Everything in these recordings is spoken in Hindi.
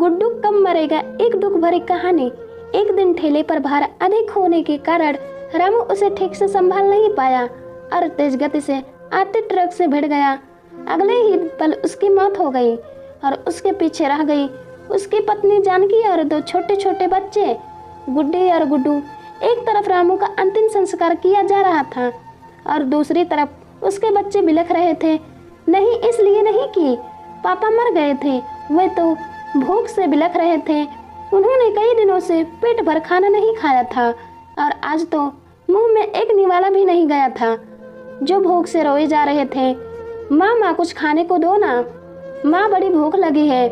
गुड्डू कब मरेगा, एक दुख भरी कहानी। एक दिन ठेले पर भार अधिक होने के कारण रामू उसे ठीक से संभाल नहीं पाया और तेज गति से आते ट्रक से भिड़ गया। अगले ही पल उसकी मौत हो गई और उसके पीछे रह गई उसकी पत्नी जानकी और दो छोटे छोटे बच्चे गुड्डी और गुड्डू। एक तरफ रामू का अंतिम संस्कार किया जा रहा था और दूसरी तरफ उसके बच्चे बिलख रहे थे। नहीं इसलिए नहीं कि पापा मर गए थे, वे तो भूख से बिलख रहे थे। उन्होंने कई दिनों से पेट भर खाना नहीं खाया था और आज तो मुंह में एक निवाला भी नहीं गया था। जो भूख से रोए जा रहे थे, माँ माँ कुछ खाने को दो ना, माँ बड़ी भूख लगी है,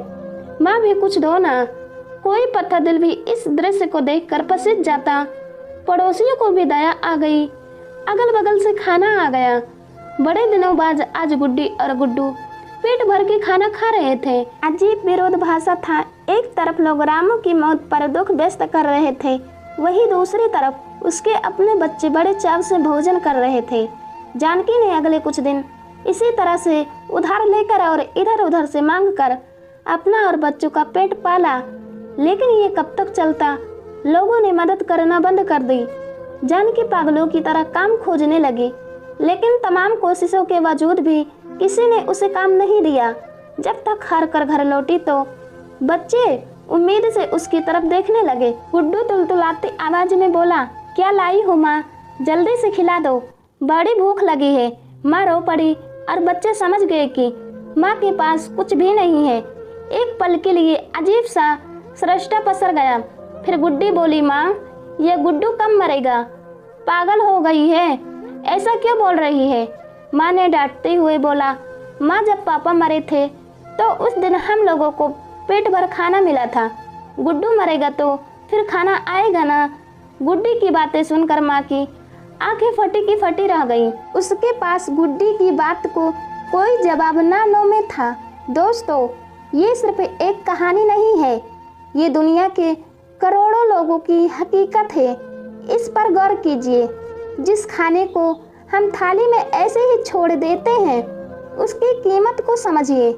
माँ भी कुछ दो ना। कोई पत्थर दिल भी इस दृश्य को देखकर पसीज जाता। पड़ोसियों को भी दया आ गई, अगल बगल से खाना आ गया। बड़े दिनों बाद आज गुड्डी और गुड्डू पेट भर के खाना खा रहे थे। अजीब विरोधाभास था। एक तरफ लोग रामू की मौत पर दुख व्यक्त कर रहे थे, वहीं दूसरी तरफ उसके अपने बच्चे बड़े चाव से भोजन कर रहे थे। जानकी ने अगले कुछ दिन इसी तरह से उधार लेकर और इधर उधर से मांग कर अपना और बच्चों का पेट पाला, लेकिन ये कब तक चलता। लोगों ने मदद करना बंद कर दी। जानकी पागलों की तरह काम खोजने लगी, लेकिन तमाम कोशिशों के बावजूद भी किसी ने उसे काम नहीं दिया। जब तक हार कर घर लौटी तो बच्चे उम्मीद से उसकी तरफ देखने लगे। गुड्डू तुलतुलाती आवाज में बोला, क्या लाई हो माँ, जल्दी से खिला दो, बड़ी भूख लगी है। माँ रो पड़ी और बच्चे समझ गए कि माँ के पास कुछ भी नहीं है। एक पल के लिए अजीब सा सृष्टा पसर गया। फिर गुड्डी बोली, माँ ये गुड्डू कब मरेगा, पागल हो गई है, ऐसा क्यों बोल रही है। माँ ने डांटते हुए बोला, माँ जब पापा मरे थे तो उस दिन हम लोगों को पेट भर खाना मिला था, गुड्डू मरेगा तो फिर खाना आएगा ना। गुड्डी की बातें सुनकर माँ की आंखें फटी की फटी रह गई। उसके पास गुड्डी की बात को कोई जवाब ना में था। दोस्तों, ये सिर्फ एक कहानी नहीं है, ये दुनिया के करोड़ों लोगों की हकीकत है। इस पर गौर कीजिए। जिस खाने को हम थाली में ऐसे ही छोड़ देते हैं, उसकी कीमत को समझिए।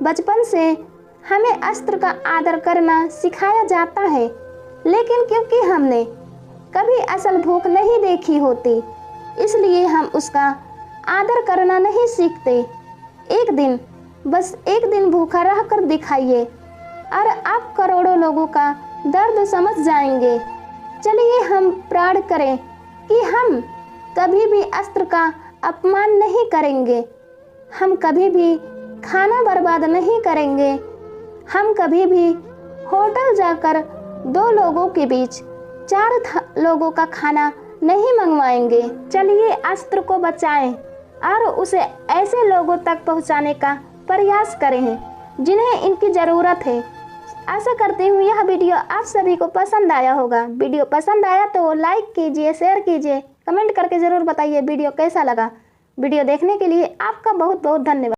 बचपन से हमें अस्त्र का आदर करना सिखाया जाता है, लेकिन क्योंकि हमने कभी असल भूख नहीं देखी होती, इसलिए हम उसका आदर करना नहीं सीखते। एक दिन, बस एक दिन भूखा रह कर दिखाइए और आप करोड़ों लोगों का दर्द समझ जाएंगे। चलिए हम प्रण करें कि हम कभी भी अस्त्र का अपमान नहीं करेंगे, हम कभी भी खाना बर्बाद नहीं करेंगे, हम कभी भी होटल जाकर दो लोगों के बीच चार लोगों का खाना नहीं मंगवाएंगे। चलिए अस्त्र को बचाएं और उसे ऐसे लोगों तक पहुंचाने का प्रयास करें जिन्हें इनकी ज़रूरत है। आशा करती हूँ यह वीडियो आप सभी को पसंद आया होगा। वीडियो पसंद आया तो लाइक कीजिए, शेयर कीजिए, कमेंट करके ज़रूर बताइए वीडियो कैसा लगा। वीडियो देखने के लिए आपका बहुत बहुत धन्यवाद।